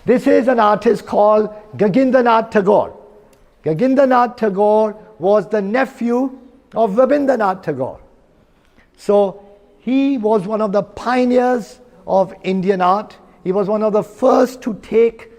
This is an artist called Gagindranath Tagore. Gagindranath Tagore was the nephew of Rabindranath Tagore. So he was one of the pioneers of Indian art. He was one of the first to take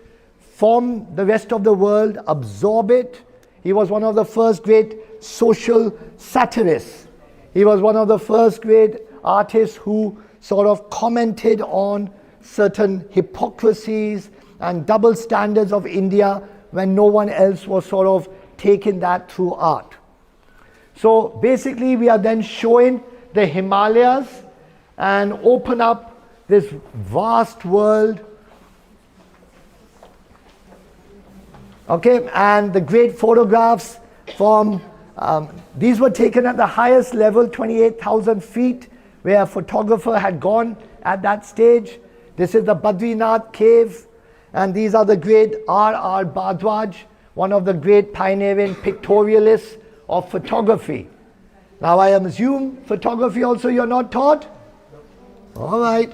from the rest of the world, absorb it. He was one of the first great social satirists. He was one of the first great artists who sort of commented on certain hypocrisies and double standards of India when no one else was sort of taking that through art. So basically we are then showing the Himalayas and open up this vast world. Okay, and the great photographs from, these were taken at the highest level, 28,000 feet, where a photographer had gone at that stage. This is the Badrinath cave, and these are the great R.R. Bhardwaj, one of the great pioneering pictorialists of photography. Now I assume photography also you're not taught? All right.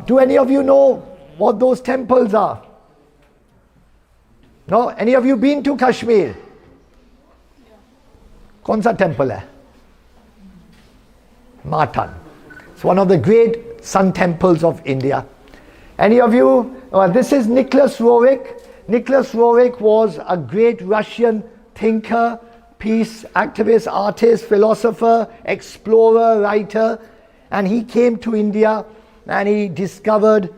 Do any of you know what those temples are? No? Any of you been to Kashmir? Kaun sa temple hai? Matan. It's one of the great sun temples of India. Any of you? This is Nicholas Roerich. Nicholas Roerich was a great Russian thinker, peace activist, artist, philosopher, explorer, writer, and he came to India and he discovered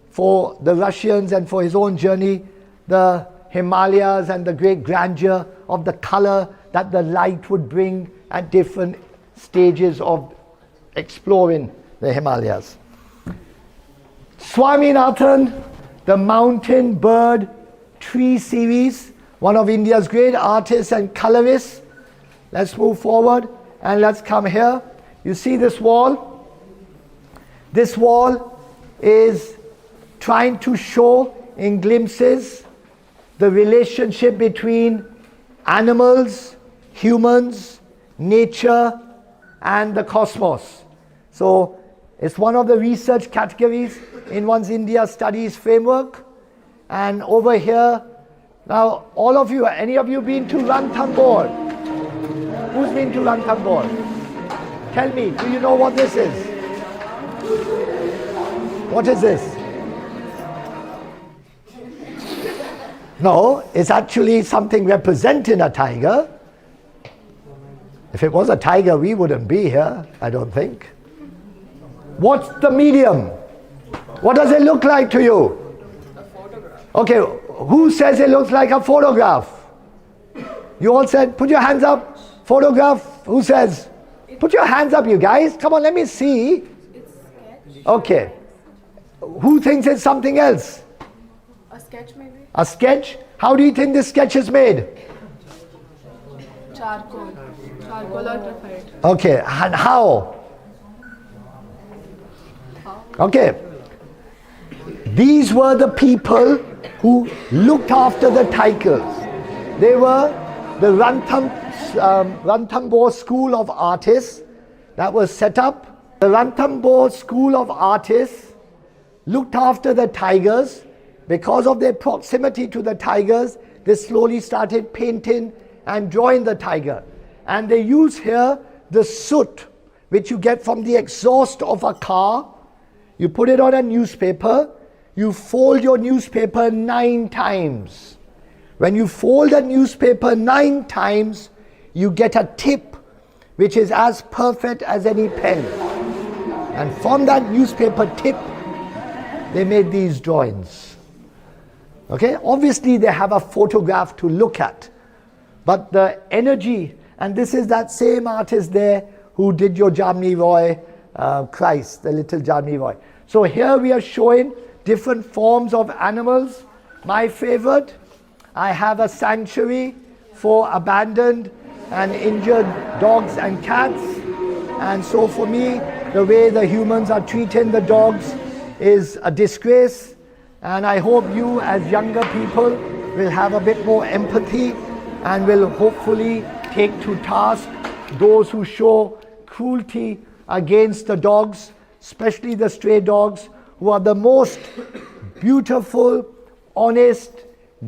for the Russians and for his own journey the Himalayas and the great grandeur of the color that the light would bring at different stages of exploring the Himalayas. Swaminathan, the mountain bird tree series, one of India's great artists and colorists. Let's move forward and let's come here. You see this wall? This wall is trying to show in glimpses the relationship between animals, humans, nature, and the cosmos. So it's one of the research categories in one's India Studies framework. And over here, now all of you, any of you been to Ranthambore? Who's been to Ranthambore? Tell me, do you know what this is? What is this? No, it's actually something representing a tiger. If it was a tiger, we wouldn't be here, I don't think. What's the medium? What does it look like to you? A photograph. Okay, who says it looks like a photograph? You all said, put your hands up. Photograph, who says? Put your hands up, you guys. Come on, let me see. It's sketch. Okay. Who thinks it's something else? A sketch maybe? A sketch? How do you think this sketch is made? Charcoal. Charcoal or graphite. Okay, and how? Okay. These were the people who looked after the tigers. They were the Ranthambore School of Artists that was set up. The Ranthambore School of Artists looked after the tigers. Because of their proximity to the tigers, they slowly started painting and drawing the tiger. And they use here the soot, which you get from the exhaust of a car. You put it on a newspaper. You fold your newspaper 9 times. When you fold a newspaper 9 times, you get a tip which is as perfect as any pen. And from that newspaper tip, they made these drawings. Okay, obviously they have a photograph to look at, but the energy, and this is that same artist there who did your Jamni Roy Christ, the little Jamni Roy. So here we are showing different forms of animals. My favorite, I have a sanctuary for abandoned and injured dogs and cats. And so for me, the way the humans are treating the dogs is a disgrace. And I hope you as younger people will have a bit more empathy and will hopefully take to task those who show cruelty against the dogs, especially the stray dogs, who are the most beautiful, honest,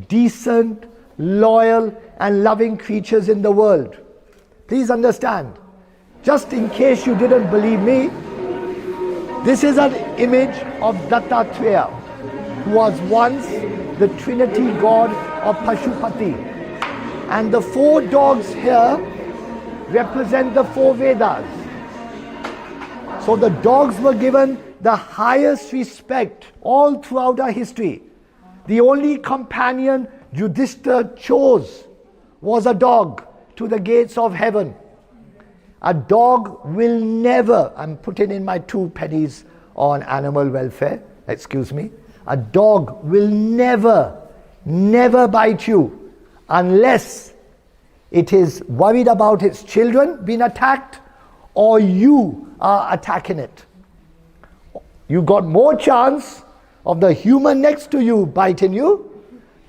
decent, loyal, and loving creatures in the world. Please understand, just in case you didn't believe me, this is an image of Dattatreya, who was once the Trinity God of Pashupati. And the 4 dogs here represent the 4 Vedas. So the dogs were given the highest respect all throughout our history. The only companion Yudhishthira chose was a dog to the gates of heaven. A dog will never, I'm putting in my 2 pennies on animal welfare, excuse me. A dog will never bite you unless it is worried about its children being attacked or you are attacking it. You got more chance of the human next to you biting you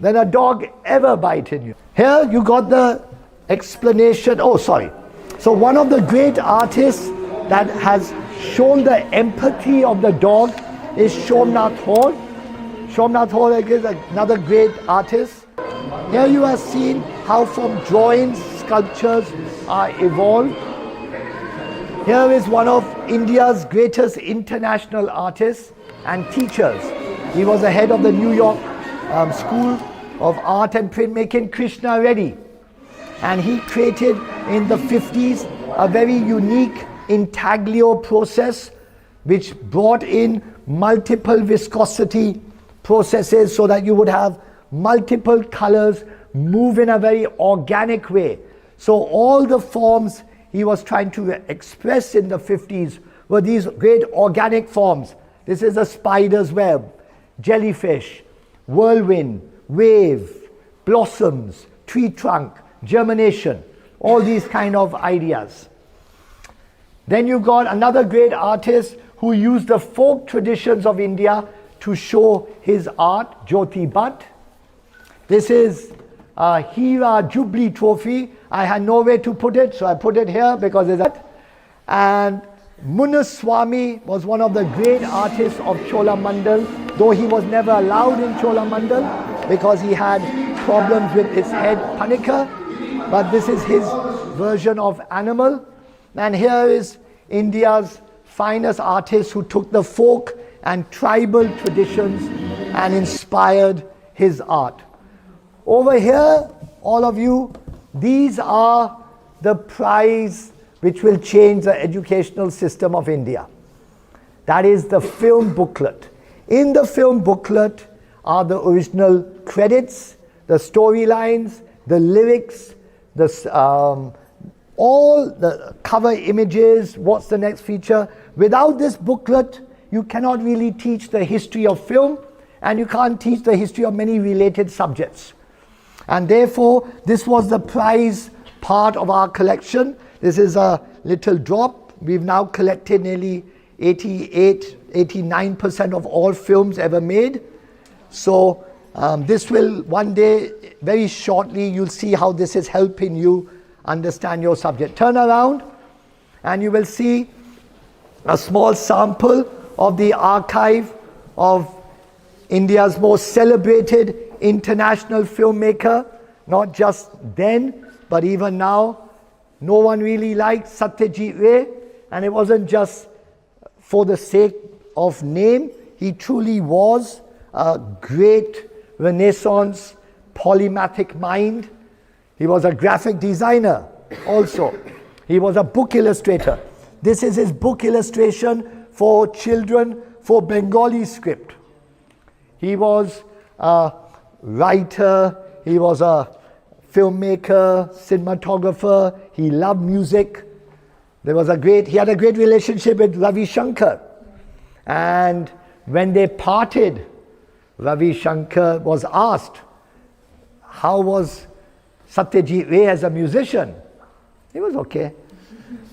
than a dog ever biting you. Here you got the explanation. So one of the great artists that has shown the empathy of the dog is Somnath Hall. Somnath Hall is another great artist. Here you are seeing how from drawings, sculptures are evolved. Here is one of India's greatest international artists and teachers. He was the head of the New York School of Art and Printmaking, Krishna Reddy. And he created in the 50s a very unique intaglio process which brought in multiple viscosity processes so that you would have multiple colors move in a very organic way. So all the forms he was trying to express in the 50s were these great organic forms. This is a spider's web, jellyfish, whirlwind, wave, blossoms, tree trunk, germination, all these kind of ideas. Then you got another great artist who used the folk traditions of India to show his art, Jyoti Bhatt. This is a Hira Jubilee trophy. I had nowhere to put it, so I put it here because it's that. And Munaswamy was one of the great artists of Cholamandal, though he was never allowed in Cholamandal because he had problems with his head panika. But this is his version of animal. And here is India's finest artist who took the folk and tribal traditions and inspired his art. Over here, all of you, these are the prize which will change the educational system of India. That is the film booklet. In the film booklet are the original credits, the storylines, the lyrics, all the cover images, what's the next feature. Without this booklet, you cannot really teach the history of film, and you can't teach the history of many related subjects. And therefore, this was the prize part of our collection. This is a little drop. We've now collected nearly 89% of all films ever made. So this will one day, very shortly, you'll see how this is helping you understand your subject. Turn around and you will see a small sample of the archive of India's most celebrated international filmmaker, not just then, but even now. No one really liked Satyajit Ray, and it wasn't just for the sake of name. He truly was a great Renaissance polymathic mind. He was a graphic designer also. He was a book illustrator. This is his book illustration for children for Bengali script. He was a writer, he was a filmmaker, cinematographer, he loved music. He had a great relationship with Ravi Shankar. And when they parted, Ravi Shankar was asked, how was Satyajit Ray as a musician? He was okay.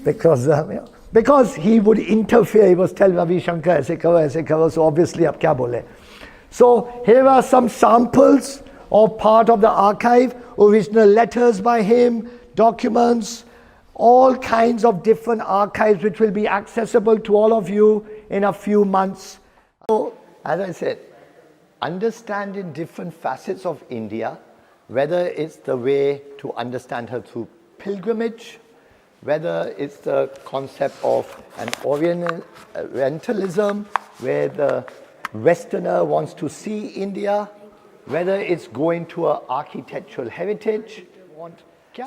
Because he would interfere, he was tell Ravi Shankar, aise karo, so obviously ab kya bole. So here are some samples of part of the archive, original letters by him, documents, all kinds of different archives which will be accessible to all of you in a few months. So, as I said, understanding different facets of India, whether it's the way to understand her through pilgrimage, whether it's the concept of an Orientalism, where the Westerner wants to see India, whether it's going to an architectural heritage.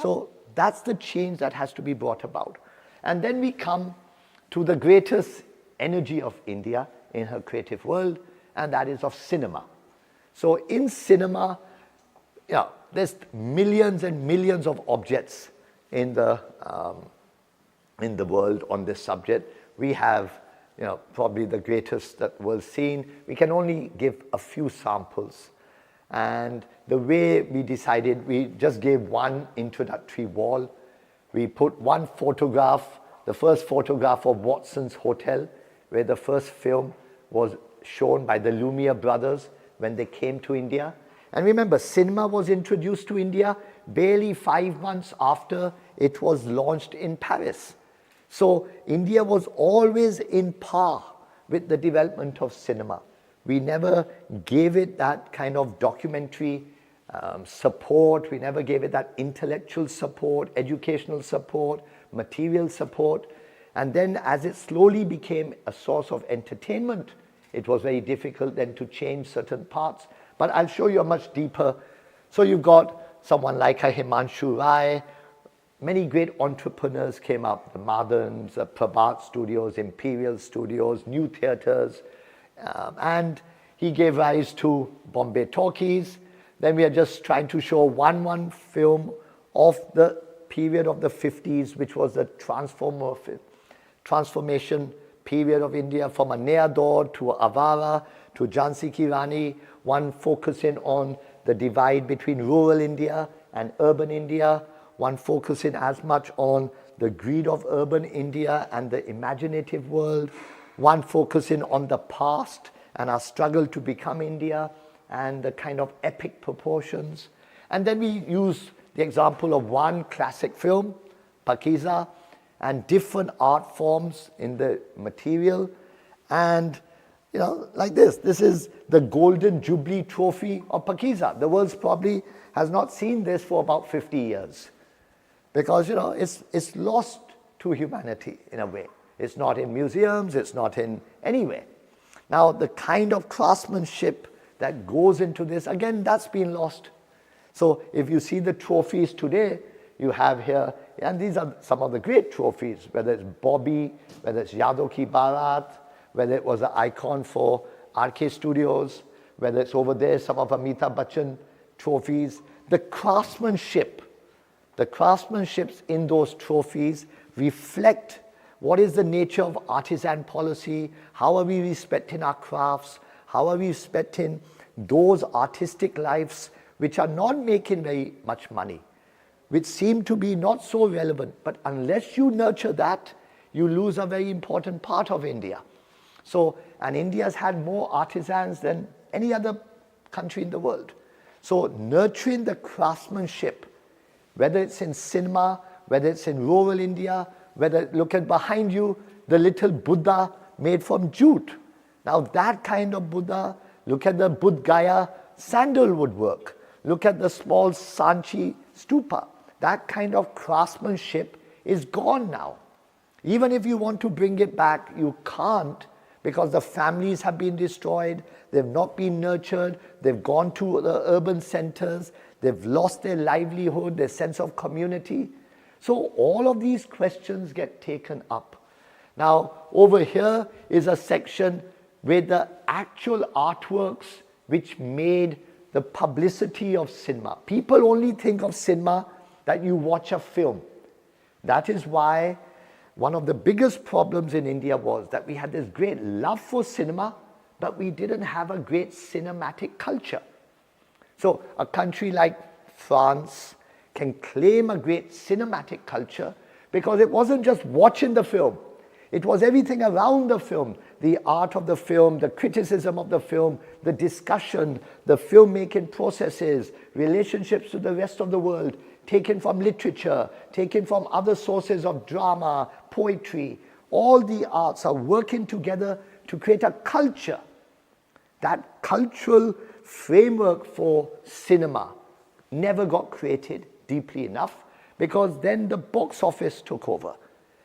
So that's the change that has to be brought about. And then we come to the greatest energy of India in her creative world, and that is of cinema. So in cinema, there's millions and millions of objects in the world on this subject. We have probably the greatest that the world's seen. We can only give a few samples. And the way we decided, we just gave one introductory wall. We put one photograph, the first photograph of Watson's Hotel, where the first film was shown by the Lumiere brothers when they came to India. And remember, cinema was introduced to India barely 5 months after it was launched in Paris. So India was always in par with the development of cinema. We never gave it that kind of documentary support. We never gave it that intellectual support, educational support, material support. And then as it slowly became a source of entertainment, it was very difficult then to change certain parts. But I'll show you a much deeper. So you've got someone like a Himanshu Rai. Many great entrepreneurs came up, the Madans, the Prabhat Studios, Imperial Studios, New Theatres, and he gave rise to Bombay Talkies. Then we are just trying to show one film of the period of the 50s, which was the transformation period of India from a Neador to Avara to Jhansi Ki Rani, one focusing on the divide between rural India and urban India, one focusing as much on the greed of urban India and the imaginative world, one focusing on the past and our struggle to become India and the kind of epic proportions. And then we use the example of one classic film, Pakiza, and different art forms in the material. And like this is the Golden Jubilee Trophy of Pakiza. The world probably has not seen this for about 50 years because it's lost to humanity in a way. It's not in museums, it's not in anywhere. Now the kind of craftsmanship that goes into this, again, that's been lost. So if you see the trophies today, you have here, and these are some of the great trophies, whether it's Bobby, whether it's Yadav Ki Barat, whether it was an icon for RK Studios, whether it's over there, some of Amitabh Bachchan trophies. The craftsmanships in those trophies reflect what is the nature of artisan policy, how are we respecting our crafts, how are we respecting those artistic lives which are not making very much money, which seem to be not so relevant. But unless you nurture that, you lose a very important part of India. So, and India's had more artisans than any other country in the world. So nurturing the craftsmanship, whether it's in cinema, whether it's in rural India, whether, look at behind you, the little Buddha made from jute. Now that kind of Buddha, look at the Buddh Gaya sandalwood work. Look at the small Sanchi stupa. That kind of craftsmanship is gone now. Even if you want to bring it back, you can't, because the families have been destroyed, they've not been nurtured, they've gone to the urban centers, they've lost their livelihood, their sense of community. So all of these questions get taken up. Now over here is a section with the actual artworks which made the publicity of cinema. People only think of cinema that you watch a film. That is why one of the biggest problems in India was that we had this great love for cinema, but we didn't have a great cinematic culture. So a country like France can claim a great cinematic culture because it wasn't just watching the film. It was everything around the film, the art of the film, the criticism of the film, the discussion, the filmmaking processes, relationships to the rest of the world, taken from literature, taken from other sources of drama, poetry. All the arts are working together to create a culture. that cultural framework for cinema never got created deeply enough, because then the box office took over.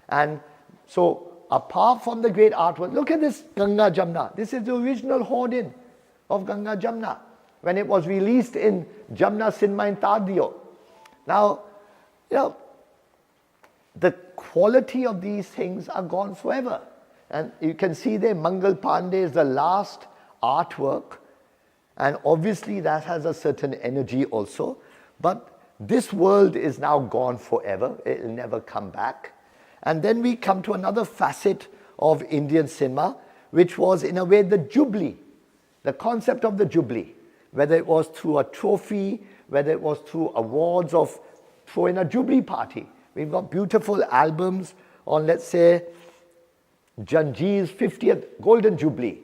And so apart from the great artwork, look at this Ganga Jamna. This is the original hoarding of Ganga Jamna when it was released in Jamna Cinema in Tadio. Now, the quality of these things are gone forever. And you can see there, Mangal Pandey is the last artwork, and obviously that has a certain energy also. But this world is now gone forever. It will never come back. And then we come to another facet of Indian cinema, which was in a way the Jubilee, the concept of the Jubilee, whether it was through a trophy, whether it was through awards of throwing a Jubilee party. We've got beautiful albums on, let's say, Janjeer's 50th Golden Jubilee.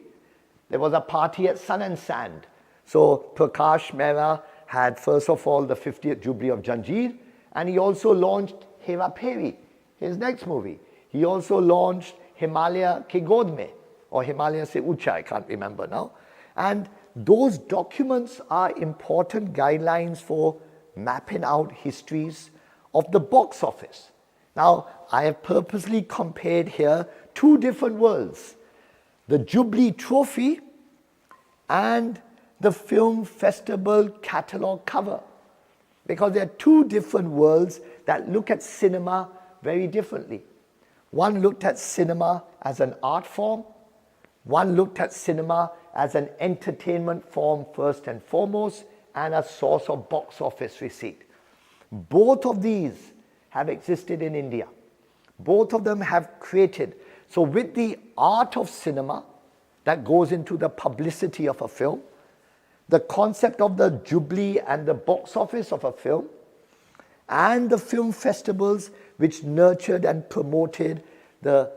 There was a party at Sun and Sand. So Prakash Mehra had first of all the 50th Jubilee of Janjeer, and he also launched Hera Pheri, his next movie. He also launched Himalaya Ke God Mein, or Himalaya Se Ucha, I can't remember now. And those documents are important guidelines for mapping out histories of the box office. Now, I have purposely compared here two different worlds, the Jubilee Trophy and the film festival catalogue cover, because there are two different worlds that look at cinema very differently. One looked at cinema as an art form, one looked at cinema as an entertainment form first and foremost, and a source of box office receipt. Both of these have existed in India. Both of them have created. So with the art of cinema that goes into the publicity of a film, the concept of the Jubilee and the box office of a film, and the film festivals which nurtured and promoted the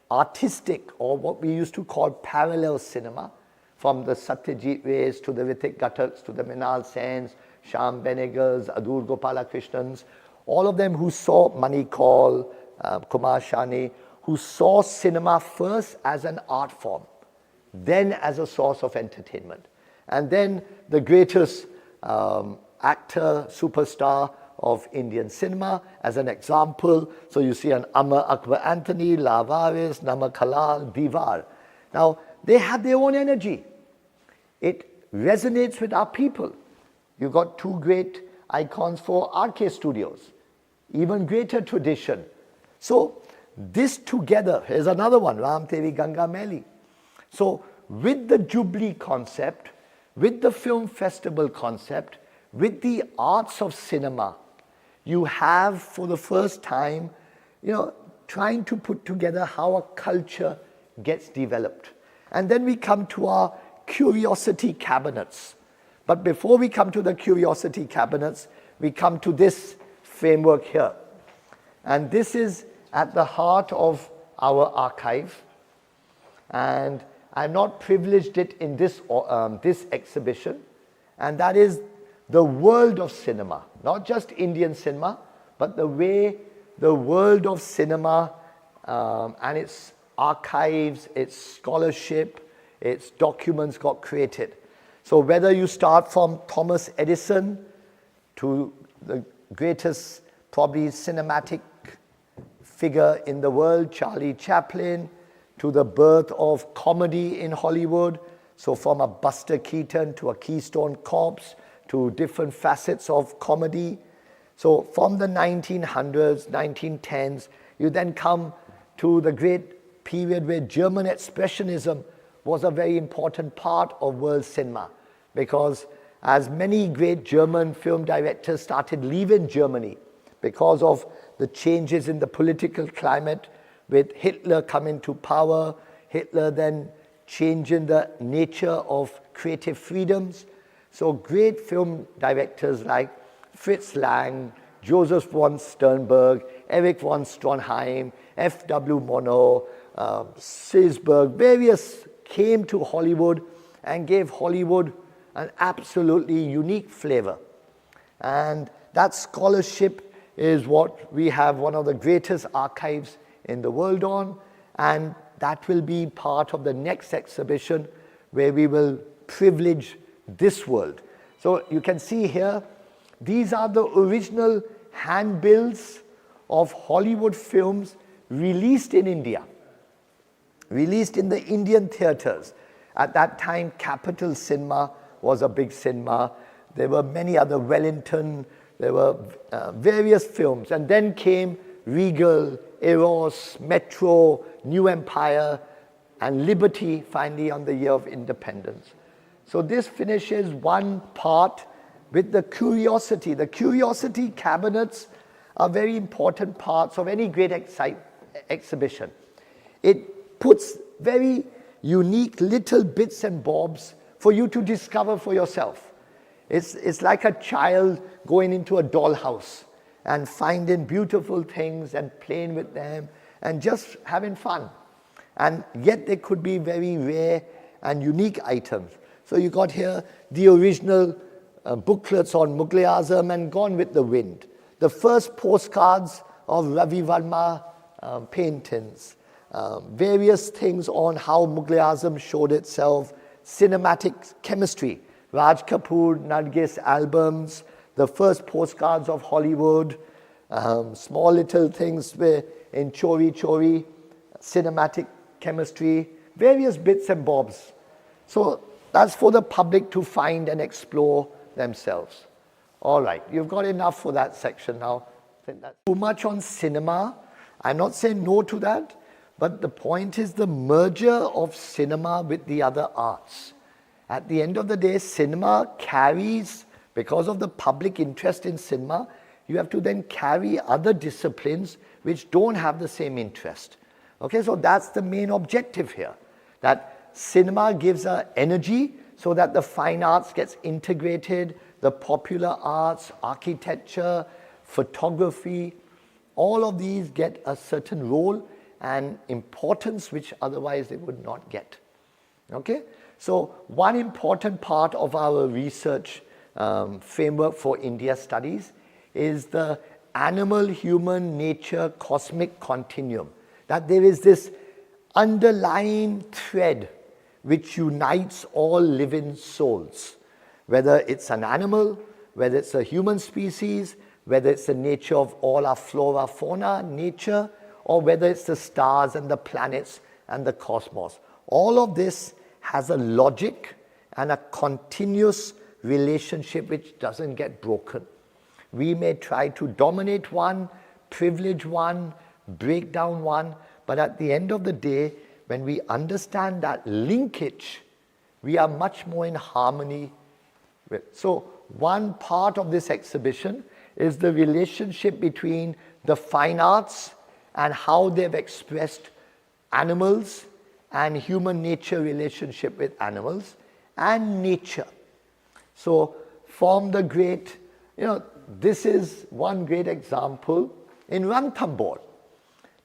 artistic, or what we used to call parallel cinema, from the Satyajit Rays to the Ritik Ghataks to the Minal Sens, Shyam Benegals, Adur Gopalakrishnans, all of them who saw Manikal, Kumar Shani, who saw cinema first as an art form, then as a source of entertainment. And then the greatest actor, superstar of Indian cinema as an example. So you see an Amar Akbar Anthony, Lavaris, Namak Halal, Diwar. Now, they have their own energy. It resonates with our people. You've got two great icons for RK Studios, even greater tradition. So this together, here's another one, Ram Tevi Ganga Meli. So with the Jubilee concept, with the film festival concept, with the arts of cinema, you have for the first time, trying to put together how a culture gets developed. And then we come to our curiosity cabinets. But before we come to the curiosity cabinets, we come to this framework here. And this is at the heart of our archive. And I've not privileged it in this exhibition. And that is the world of cinema. Not just Indian cinema, but the way the world of cinema and its archives, its scholarship, its documents got created. So whether you start from Thomas Edison to the greatest probably cinematic figure in the world, Charlie Chaplin, to the birth of comedy in Hollywood, so from a Buster Keaton to a Keystone Cops to different facets of comedy. So from the 1900s, 1910s, you then come to the great period where German Expressionism was a very important part of world cinema, because as many great German film directors started leaving Germany because of the changes in the political climate, with Hitler coming to power, Hitler then changing the nature of creative freedoms. So great film directors like Fritz Lang, Joseph von Sternberg, Erich von Stroheim, F.W. Monod, Silsberg, various came to Hollywood and gave Hollywood an absolutely unique flavor. And that scholarship is what we have one of the greatest archives in the world on, and that will be part of the next exhibition, where we will privilege this world. So you can see here, these are the original handbills of Hollywood films released in India, released in the Indian theaters. At that time, Capital Cinema was a big cinema. There were many other, Wellington, there were various films. And then came Regal, Eros, Metro, New Empire, and Liberty finally on the year of independence. So this finishes one part with the curiosity. The curiosity cabinets are very important parts of any great exhibition. It puts very unique little bits and bobs for you to discover for yourself. It's like a child going into a dollhouse and finding beautiful things and playing with them and just having fun. And yet they could be very rare and unique items. So you got here the original booklets on Mughal-e-Azam and Gone with the Wind. The first postcards of Ravi Verma paintings. Various things on how Mughal-e-Azam showed itself. Cinematic chemistry. Raj Kapoor, Nargis albums. The first postcards of Hollywood. Small little things in Chori Chori. Cinematic chemistry. Various bits and bobs. So that's for the public to find and explore themselves. All right, you've got enough for that section now. I think that's too much on cinema. I'm not saying no to that, but the point is the merger of cinema with the other arts. At the end of the day, cinema carries, because of the public interest in cinema, you have to then carry other disciplines which don't have the same interest. Okay, so that's the main objective here, that cinema gives energy so that the fine arts gets integrated, the popular arts, architecture, photography, all of these get a certain role and importance which otherwise they would not get. Okay, so one important part of our research framework for India studies is the animal, human, nature, cosmic continuum. That there is this underlying thread which unites all living souls, whether it's an animal, whether it's a human species, whether it's the nature of all our flora, fauna, nature, or whether it's the stars and the planets and the cosmos. All of this has a logic and a continuous relationship which doesn't get broken. We may try to dominate one, privilege one, break down one, but at the end of the day, when we understand that linkage, we are much more in harmony with. So one part of this exhibition is the relationship between the fine arts and how they've expressed animals and human nature relationship with animals and nature. So from the great, this is one great example in Ranthambore.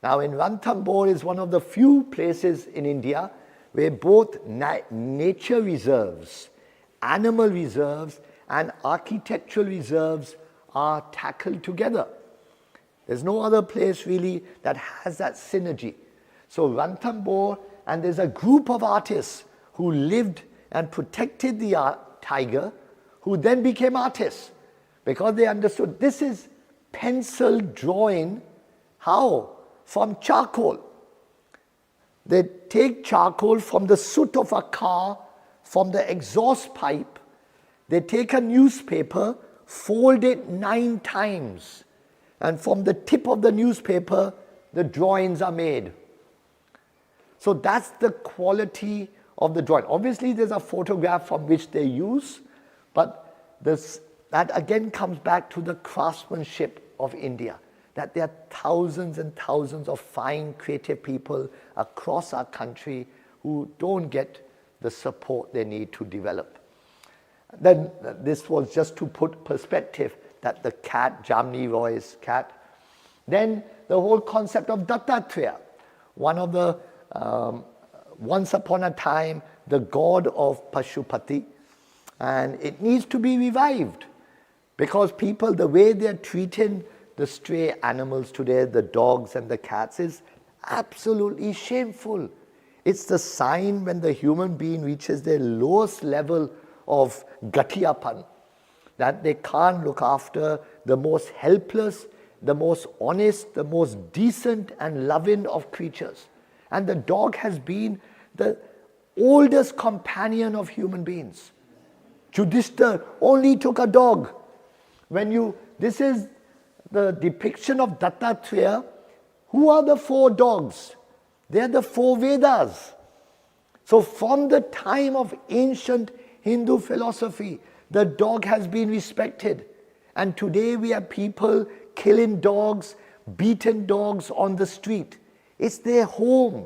Now in Ranthambore is one of the few places in India where both nature reserves, animal reserves and architectural reserves are tackled together. There's no other place really that has that synergy. So Ranthambore, and there's a group of artists who lived and protected the tiger, who then became artists because they understood this is pencil drawing. How? From charcoal. They take charcoal from the soot of a car, from the exhaust pipe. They take a newspaper, fold it 9 times, and from the tip of the newspaper, the drawings are made. So that's the quality of the drawing. Obviously, there's a photograph from which they use, but that again comes back to the craftsmanship of India, that there are thousands and thousands of fine, creative people across our country who don't get the support they need to develop. Then this was just to put perspective that the cat, Jamni Roy's cat. Then the whole concept of Dattatreya, one of the, once upon a time, the god of Pashupati, and it needs to be revived because people, the way they're treating the stray animals today, the dogs and the cats, is absolutely shameful. It's the sign when the human being reaches their lowest level of gatiyapan, that they can't look after the most helpless, the most honest, the most decent and loving of creatures. And the dog has been the oldest companion of human beings. Yudhishthira only took a dog. This is the depiction of Dattatreya. Who are the 4 dogs? They are the 4 Vedas. So from the time of ancient Hindu philosophy, the dog has been respected. And today we have people killing dogs, beaten dogs on the street. It's their home.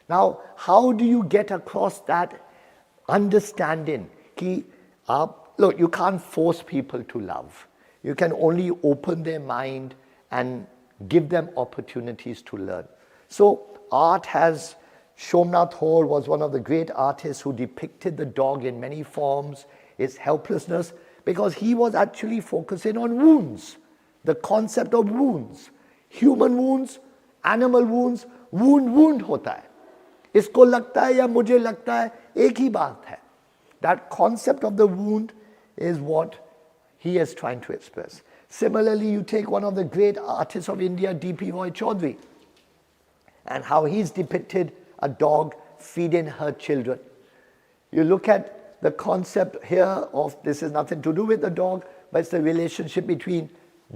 Now, how do you get across that understanding? Look, you can't force people to love. You can only open their mind and give them opportunities to learn. So art has, Somnath Hall was one of the great artists who depicted the dog in many forms, its helplessness, because he was actually focusing on wounds, the concept of wounds. Human wounds, animal wounds, wound होता है. इसको लगता है या मुझे लगता है, एक ही बात है. That concept of the wound is what he is trying to express. Similarly, you take one of the great artists of India, D.P. Roy Chaudhary, and how he's depicted a dog feeding her children. You look at the concept here of, this is nothing to do with the dog, but it's the relationship between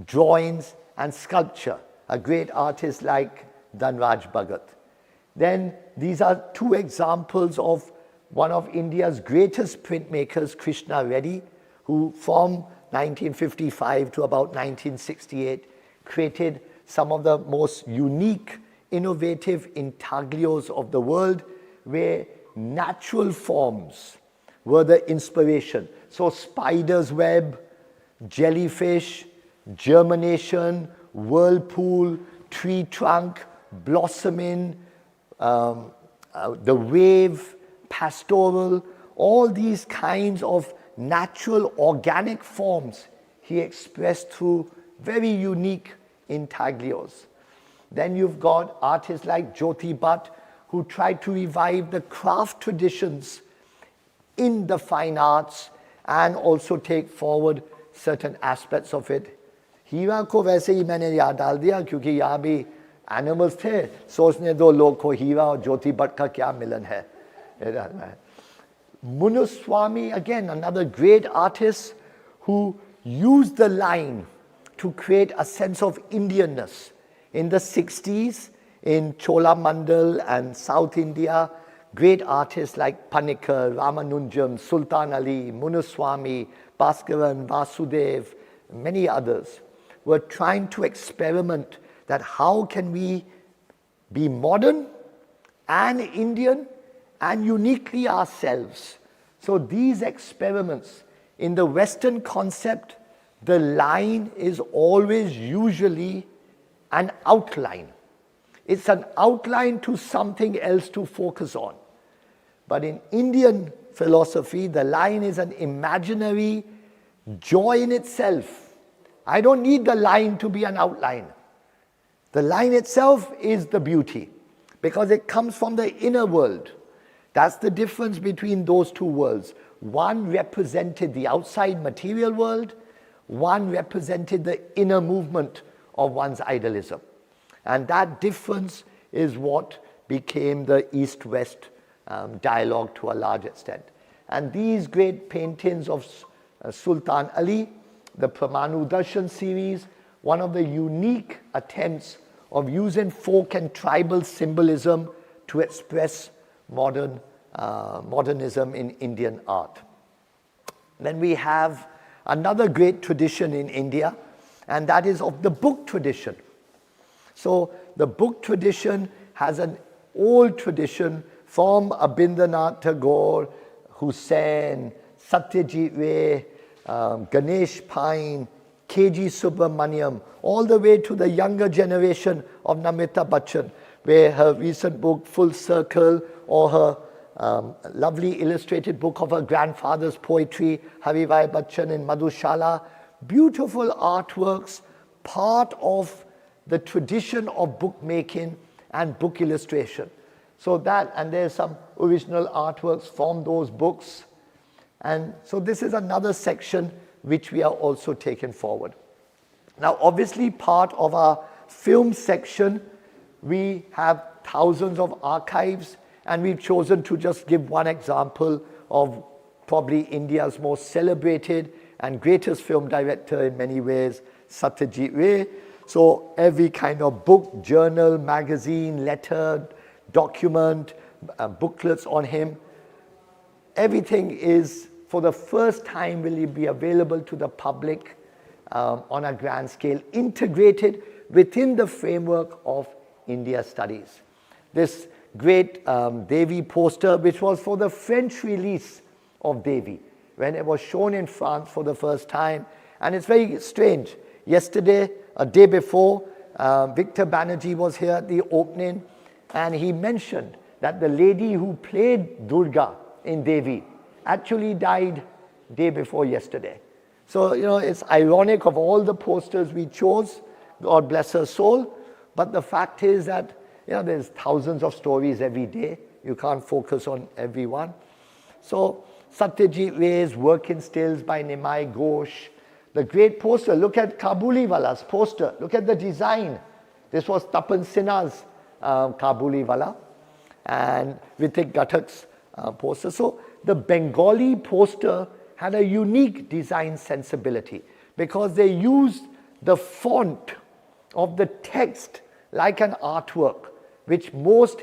drawings and sculpture. A great artist like Dhanraj Bhagat. Then these are 2 examples of one of India's greatest printmakers, Krishna Reddy, who from 1955 to about 1968 created some of the most unique, innovative intaglios of the world, where natural forms were the inspiration. So spider's web, jellyfish, germination, whirlpool, tree trunk, blossoming, the wave, pastoral, all these kinds of natural organic forms he expressed through very unique intaglios. Then you've got artists like Jyoti Bhatt, who tried to revive the craft traditions in the fine arts and also take forward certain aspects of it. हीरा को वैसे ही मैंने याद डाल दिया क्योंकि यहाँ भी animals थे, सोचने दो लोग को हीरा और ज्योति भट्ट का क्या मिलन है. Munuswami, again another great artist who used the line to create a sense of Indianness. In the 60s, in Cholamandal and South India, great artists like Panikkar, Ramanujam, Sultan Ali, Munuswami, Bhaskaran, Vasudev, many others were trying to experiment that how can we be modern and Indian and uniquely ourselves. So these experiments, in the Western concept, the line is always usually an outline. It's an outline to something else to focus on. But in Indian philosophy, the line is an imaginary joy in itself. I don't need the line to be an outline. The line itself is the beauty because it comes from the inner world. That's the difference between those 2 worlds. One represented the outside material world, one represented the inner movement of one's idealism. And that difference is what became the East-West dialogue to a large extent. And these great paintings of Sultan Ali, the Pramanu Darshan series, one of the unique attempts of using folk and tribal symbolism to express modernism in Indian art. Then we have another great tradition in India, and that is of the book tradition. So the book tradition has an old tradition from Abhindranath Tagore, Hussain, Satyajit Ray, Ganesh Pine, K.G. Subramaniam, all the way to the younger generation of Namrata Bachchan, where her recent book, Full Circle, or her lovely illustrated book of her grandfather's poetry, Haribhai Bachchan in Madhushala, beautiful artworks, part of the tradition of bookmaking and book illustration. So that, and there's some original artworks from those books. And so this is another section which we are also taking forward. Now, obviously, part of our film section, we have thousands of archives, and we've chosen to just give one example of probably India's most celebrated and greatest film director in many ways, Satyajit Ray. So every kind of book, journal, magazine, letter, document, booklets on him, everything is, for the first time, will be available to the public on a grand scale, integrated within the framework of India studies. This great Devi poster, which was for the French release of Devi, when it was shown in France for the first time. And it's very strange. Yesterday, a day before, Victor Banerjee was here at the opening, and he mentioned that the lady who played Durga in Devi actually died day before yesterday. So, it's ironic of all the posters we chose, God bless her soul, but the fact is that, there's thousands of stories every day. You can't focus on every one. So, Satyajit Ray's Working Stills by Nimai Ghosh, the great poster. Look at Kabuliwala's poster. Look at the design. This was Tapan Sinha's Kabuliwala and Ritik Ghatak's poster. So the Bengali poster had a unique design sensibility because they used the font of the text like an artwork, which most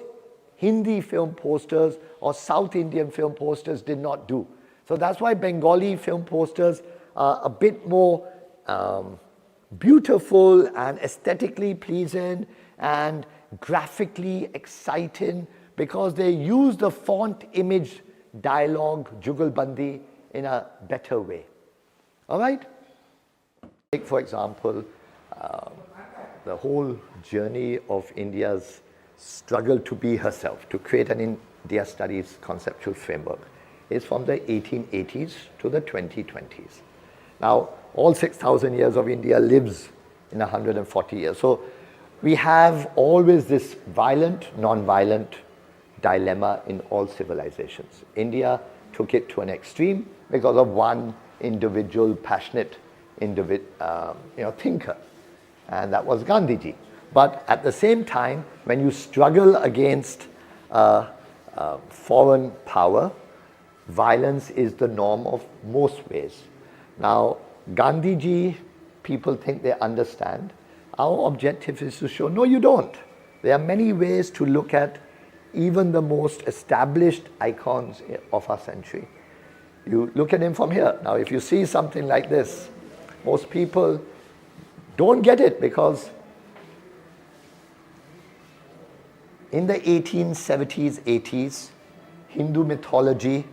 Hindi film posters or South Indian film posters did not do. So that's why Bengali film posters are a bit more beautiful and aesthetically pleasing and graphically exciting, because they use the font, image, dialogue, jugalbandi in a better way. All right? Take, for example, the whole journey of India's struggle to be herself, to create an India Studies conceptual framework, is from the 1880s to the 2020s. Now, all 6,000 years of India lives in 140 years. So we have always this violent, non-violent dilemma in all civilizations. India took it to an extreme because of one individual, passionate thinker, and that was Gandhiji. But at the same time, when you struggle against foreign power, violence is the norm of most ways. Now, Gandhiji, people think they understand. Our objective is to show, no, you don't. There are many ways to look at even the most established icons of our century. You look at him from here. Now, if you see something like this, most people don't get it, because in the 1870s, 80s, Hindu mythology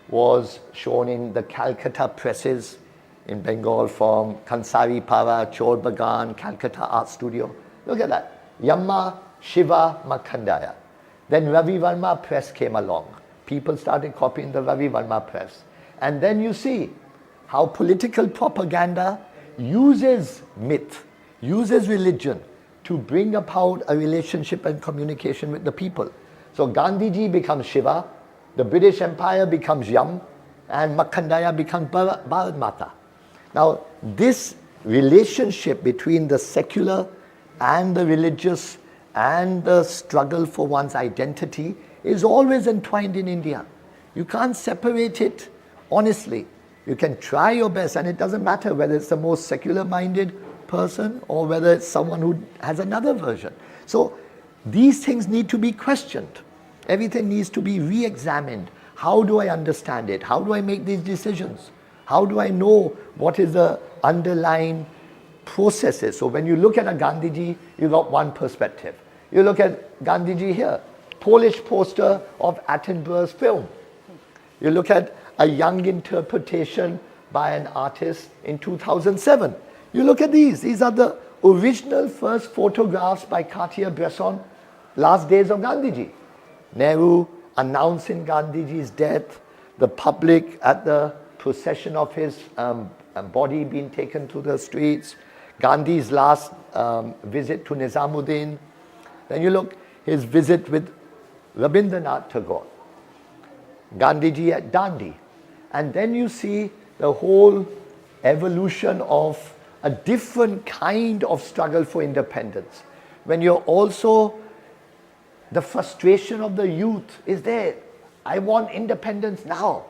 was shown in the Calcutta presses in Bengal from Kansari Para, Chor Bagan, Calcutta Art Studio. Look at that. Yamma, Shiva, Makhandaya. Then Ravi Varma press came along. People started copying the Ravi Varma press. And then you see how political propaganda uses myth, uses religion to bring about a relationship and communication with the people. So Gandhiji becomes Shiva, the British Empire becomes Yam, and Makhandaya becomes Bharat Mata. Now, this relationship between the secular and the religious and the struggle for one's identity is always entwined in India. You can't separate it honestly. You can try your best, and it doesn't matter whether it's the most secular-minded person or whether it's someone who has another version. So these things need to be questioned. Everything needs to be re-examined. How do I understand it? How do I make these decisions? How do I know what is the underlying processes? So when you look at a Gandhiji, you got one perspective. You look at Gandhiji here, Polish poster of Attenborough's film. You look at a young interpretation by an artist in 2007. You look at these are the original first photographs by Cartier-Bresson, last days of Gandhiji. Nehru announcing Gandhiji's death, the public at the procession of his body being taken to the streets, Gandhi's last visit to Nizamuddin. Then you look, his visit with Rabindranath Tagore, Gandhiji at Dandi. And then you see the whole evolution of a different kind of struggle for independence. When you're also, the frustration of the youth is there. I want independence now.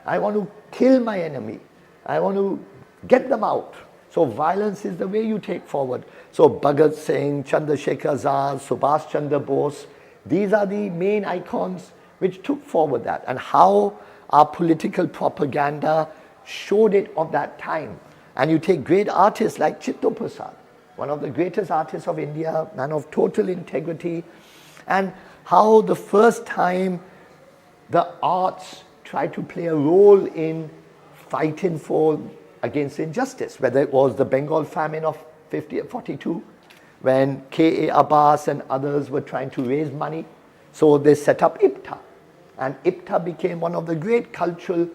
I want to kill my enemy. I want to get them out. So violence is the way you take forward. So Bhagat Singh, Chandrasekhar Azad, Subhash Chandra Bose, these are the main icons which took forward that, and how our political propaganda showed it of that time. And you take great artists like Chitto Prasad, one of the greatest artists of India, man of total integrity, and how the first time the arts tried to play a role in fighting against injustice, whether it was the Bengal famine of 42, when K.A. Abbas and others were trying to raise money. So they set up IPTA. And IPTA became one of the great cultural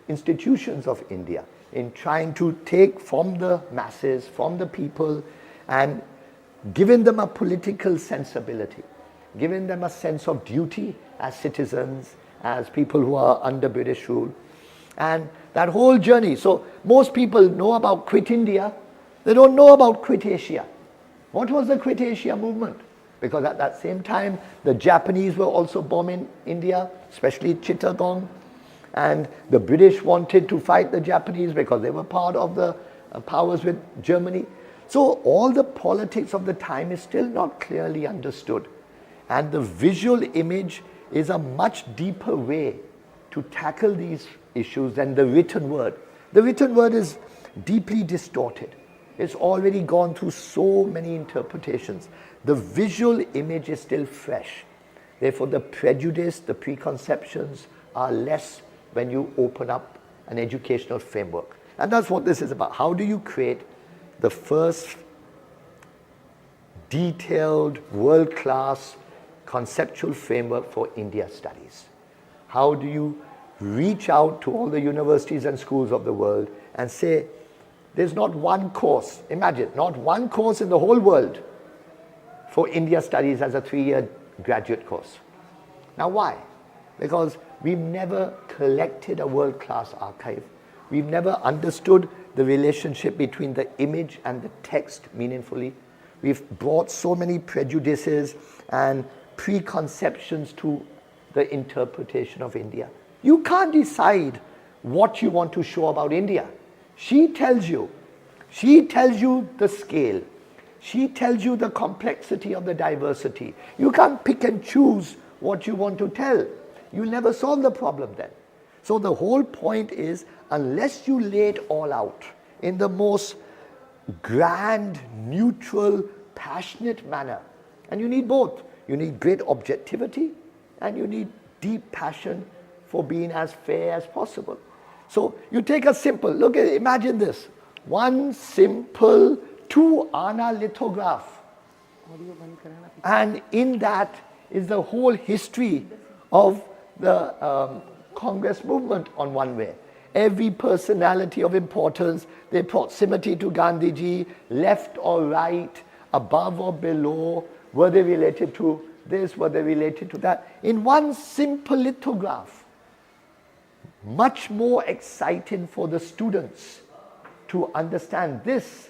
institutions of India in trying to take from the masses, from the people, and giving them a political sensibility, giving them a sense of duty as citizens, as people who are under British rule. And that whole journey. So most people know about Quit India. They don't know about Quit Asia. What was the Quit Asia movement? Because at that same time, the Japanese were also bombing India, especially Chittagong. And the British wanted to fight the Japanese because they were part of the powers with Germany. So all the politics of the time is still not clearly understood. And the visual image is a much deeper way to tackle these issues than the written word. The written word is deeply distorted. It's already gone through so many interpretations. The visual image is still fresh. Therefore, the prejudice, the preconceptions are less when you open up an educational framework. And that's what this is about. How do you create the first detailed, world-class conceptual framework for India studies? How do you reach out to all the universities and schools of the world and say, there's not one course, imagine, not one course in the whole world for India studies as a 3-year graduate course. Now why? Because we've never collected a world-class archive. We've never understood the relationship between the image and the text meaningfully. We've brought so many prejudices and preconceptions to the interpretation of India. You can't decide what you want to show about India. She tells you the scale. She tells you the complexity of the diversity. You can't pick and choose what you want to tell. You'll never solve the problem then. So the whole point is, unless you lay it all out in the most grand, neutral, passionate manner, and you need both. You need great objectivity and you need deep passion for being as fair as possible. So you take a simple, look at, imagine this, one simple 2-ana lithograph. And in that is the whole history of the Congress movement on one way. Every personality of importance, their proximity to Gandhiji, left or right, above or below, were they related to this, were they related to that, in one simple lithograph. Much more exciting for the students to understand this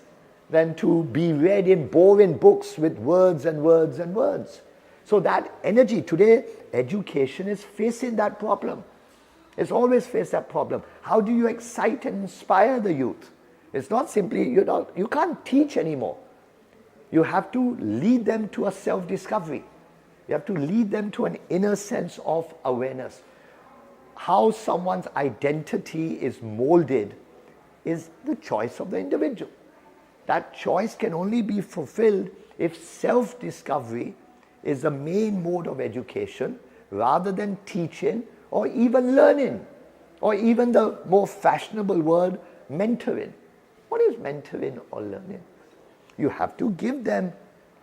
than to be read in boring books with words and words and words. So that energy, today education is facing that problem. It's always faced that problem. How do you excite and inspire the youth? It's not simply, you can't teach anymore. You have to lead them to a self-discovery. You have to lead them to an inner sense of awareness. How someone's identity is molded is the choice of the individual. That choice can only be fulfilled if self-discovery is the main mode of education rather than teaching or even learning, or even the more fashionable word, mentoring. What is mentoring or learning? You have to give them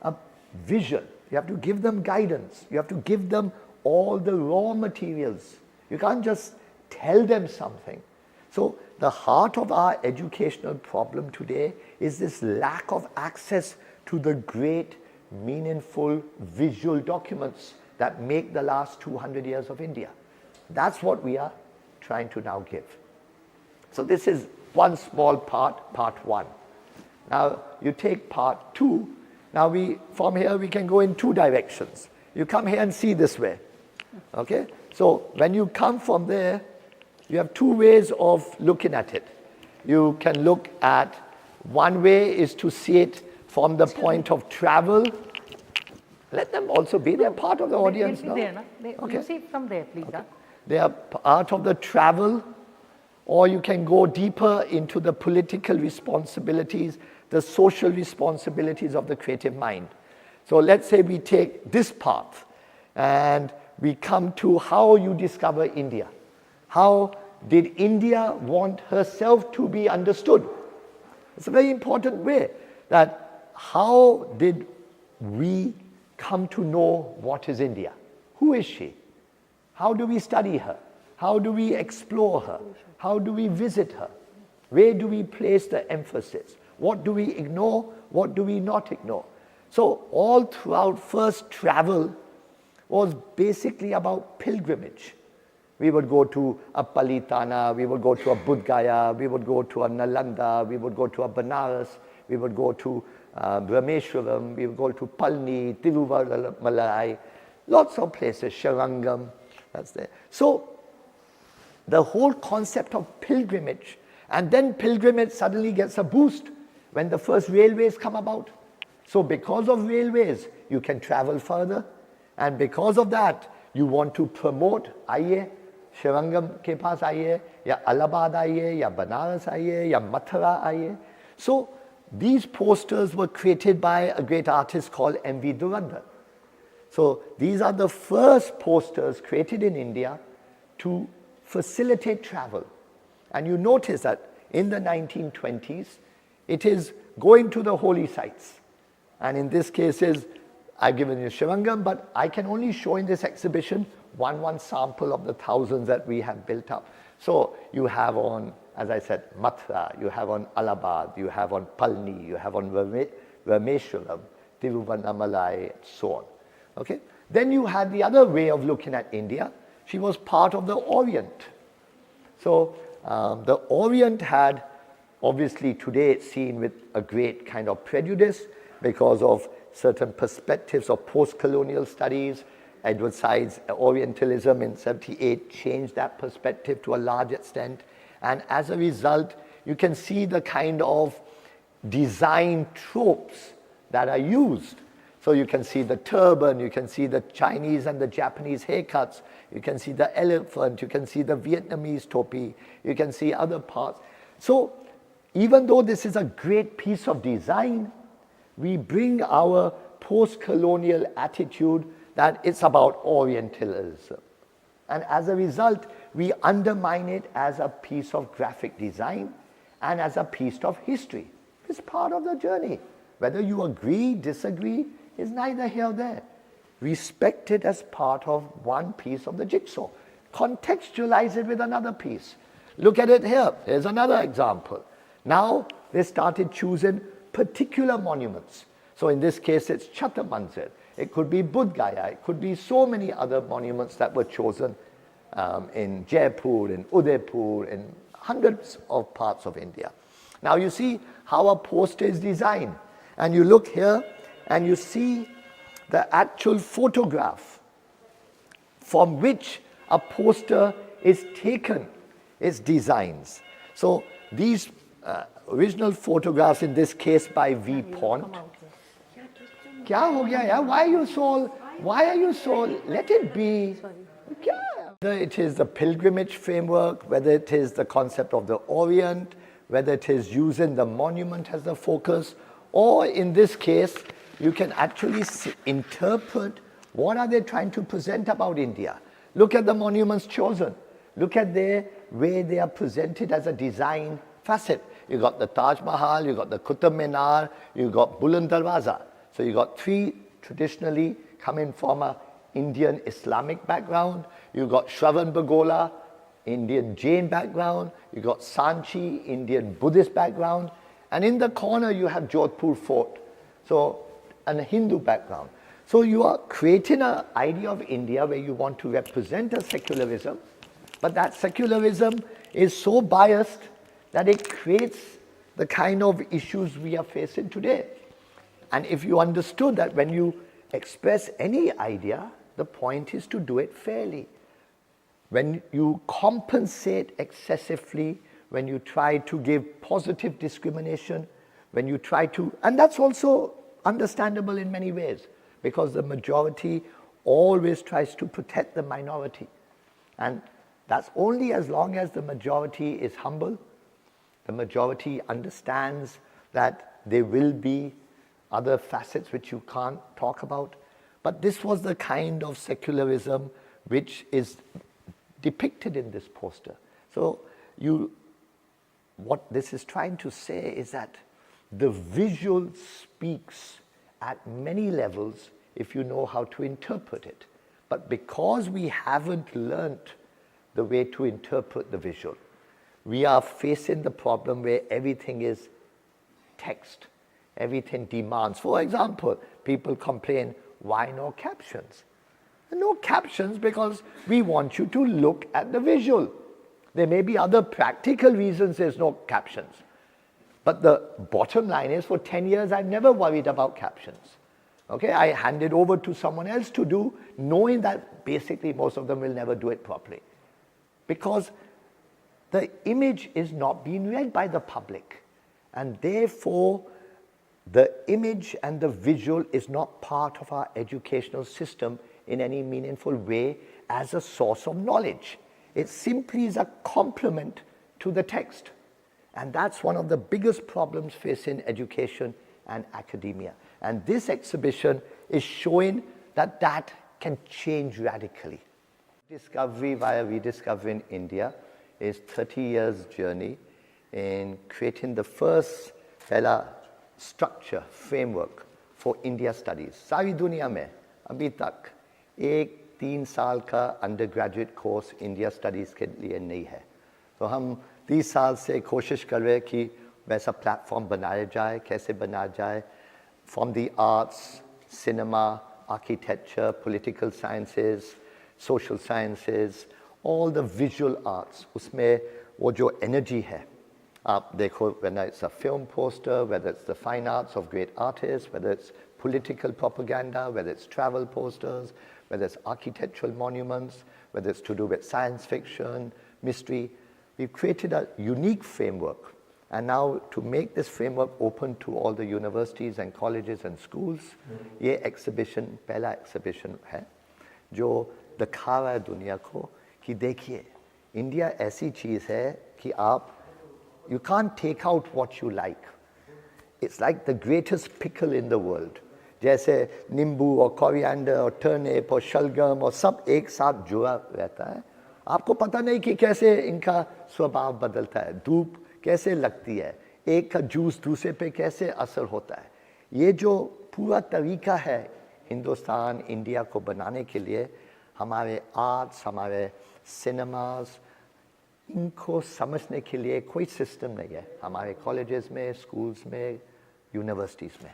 a vision. You have to give them guidance. You have to give them all the raw materials. You can't just tell them something. So the heart of our educational problem today is this lack of access to the great, meaningful visual documents that make the last 200 years of India. That's what we are trying to now give. So this is one small part, part one. Now you take part two. Now from here we can go in two directions. You come here and see this way. Okay? So when you come from there, you have two ways of looking at it. You can look at, one way is to see it from the point of travel. Let them also be, they're part of the audience now. Okay. You see from there, please. Okay. They are part of the travel, or you can go deeper into the political responsibilities, the social responsibilities of the creative mind. So let's say we take this path and we come to how you discover India. How did India want herself to be understood? It's a very important way, that how did we come to know what is India? Who is she? How do we study her? How do we explore her? How do we visit her? Where do we place the emphasis? What do we ignore? What do we not ignore? So all throughout first travel was basically about pilgrimage. We would go to a Palitana, we would go to a Bodh Gaya, we would go to a Nalanda, we would go to a Banaras, we would go to Brahmeshwaram, we would go to Palni, Tiruvallalai, lots of places, Sharangam, that's there. So the whole concept of pilgrimage, and then pilgrimage suddenly gets a boost when the first railways come about. So because of railways, you can travel further, and because of that, you want to promote, आइए, Sharangam के पास आइए, या Allahabad आइए, या Banaras आइए, या Mathura आइए. So these posters were created by a great artist called M.V. Durandar. So these are the first posters created in India to facilitate travel. And you notice that in the 1920s, it is going to the holy sites. And in this case I've given you Sharangam, but I can only show in this exhibition one sample of the thousands that we have built up. So you have on, as I said, Mathura, you have on Allahabad, you have on Palni, you have on Rameshwaram, Tiruvannamalai, and so on. Okay? Then you had the other way of looking at India. She was part of the Orient. So the Orient had, obviously today it's seen with a great kind of prejudice because of certain perspectives of post-colonial studies. Edward Said's Orientalism in 78 changed that perspective to a large extent. And as a result, you can see the kind of design tropes that are used. So you can see the turban, you can see the Chinese and the Japanese haircuts, you can see the elephant, you can see the Vietnamese topi, you can see other parts. So even though this is a great piece of design, we bring our post-colonial attitude that it's about Orientalism. And as a result, we undermine it as a piece of graphic design and as a piece of history. It's part of the journey. Whether you agree, disagree, is neither here nor there. Respect it as part of one piece of the jigsaw. Contextualize it with another piece. Look at it here. Here's another example. Now they started choosing particular monuments. So in this case, it's Chhatar Manzir. It could be Bodh Gaya. It could be so many other monuments that were chosen in Jaipur, in Udaipur, in hundreds of parts of India. Now you see how a poster is designed. And you look here and you see the actual photograph from which a poster is taken, its designs. So these original photographs, in this case by V. Pont. क्या हो गया यार? Why are you so, let it be. Whether it is the pilgrimage framework, whether it is the concept of the Orient, whether it is using the monument as the focus, or in this case, you can actually interpret what are they trying to present about India. Look at the monuments chosen. Look at the way they are presented as a design facet. You got the Taj Mahal, you got the Qutub Minar, you got Buland Darwaza. So you got three traditionally coming from a Indian Islamic background. You got Shravan Bagola, Indian Jain background. You got Sanchi, Indian Buddhist background. And in the corner you have Jodhpur Fort, so a Hindu background. So you are creating an idea of India where you want to represent a secularism, but that secularism is so biased that it creates the kind of issues we are facing today. And if you understood that when you express any idea, the point is to do it fairly. When you compensate excessively, when you try to give positive discrimination, when you try to, and that's also understandable in many ways, because the majority always tries to protect the minority. And that's only as long as the majority is humble, the majority understands that there will be other facets which you can't talk about. But this was the kind of secularism which is depicted in this poster. So what this is trying to say is that the visual speaks at many levels if you know how to interpret it. But because we haven't learnt the way to interpret the visual, we are facing the problem where everything is text, everything demands. For example, people complain, why no captions? No captions because we want you to look at the visual. There may be other practical reasons there's no captions. But the bottom line is, for 10 years, I've never worried about captions. Okay, I handed over to someone else to do, knowing that basically most of them will never do it properly. Because the image is not being read by the public. And therefore, the image and the visual is not part of our educational system in any meaningful way as a source of knowledge. It simply is a complement to the text. And that's one of the biggest problems facing education and academia. And this exhibition is showing that that can change radically. Discovery via Rediscovering India is 30 years journey in creating the first structure, framework for India studies. सारी दुनिया में अभी तक एक 3 साल का undergraduate course India studies के लिए नहीं है. तो हम 30 साल से कोशिश कर रहे हैं कि वैसा प्लेटफॉर्म बनाया जाए, कैसे बनाया जाए, from the arts, cinema, architecture, political sciences, social sciences, all the visual arts, उसमें वो जो energy है, आप देखो, whether it's a film poster, whether it's the fine arts of great artists, whether it's political propaganda, whether it's travel posters, whether it's architectural monuments, whether it's to do with science fiction, mystery, we've created a unique framework. And now to make this framework open to all the universities and colleges and schools, ये exhibition, पहला exhibition है, जो दिखा रहा है दुनिया को कि देखिए, India ऐसी चीज़ है कि आप, you can't take out what you like. It's like the greatest pickle in the world. जैसे नींबू और कोरिएंडर और टर्निप और शलगम और सब एक साथ जुड़ा रहता है. आपको पता नहीं कि कैसे इनका स्वभाव बदलता है, धूप कैसे लगती है, एक का जूस दूसरे पे कैसे असर होता है. ये जो पूरा तरीका है हिंदुस्तान, इंडिया को बनाने के लिए, हमारे आर्ट्स, हमारे सिनेमास, इनको समझने के लिए कोई सिस्टम नहीं है हमारे कॉलेजेस में, स्कूल्स में, यूनिवर्सिटीज़ में.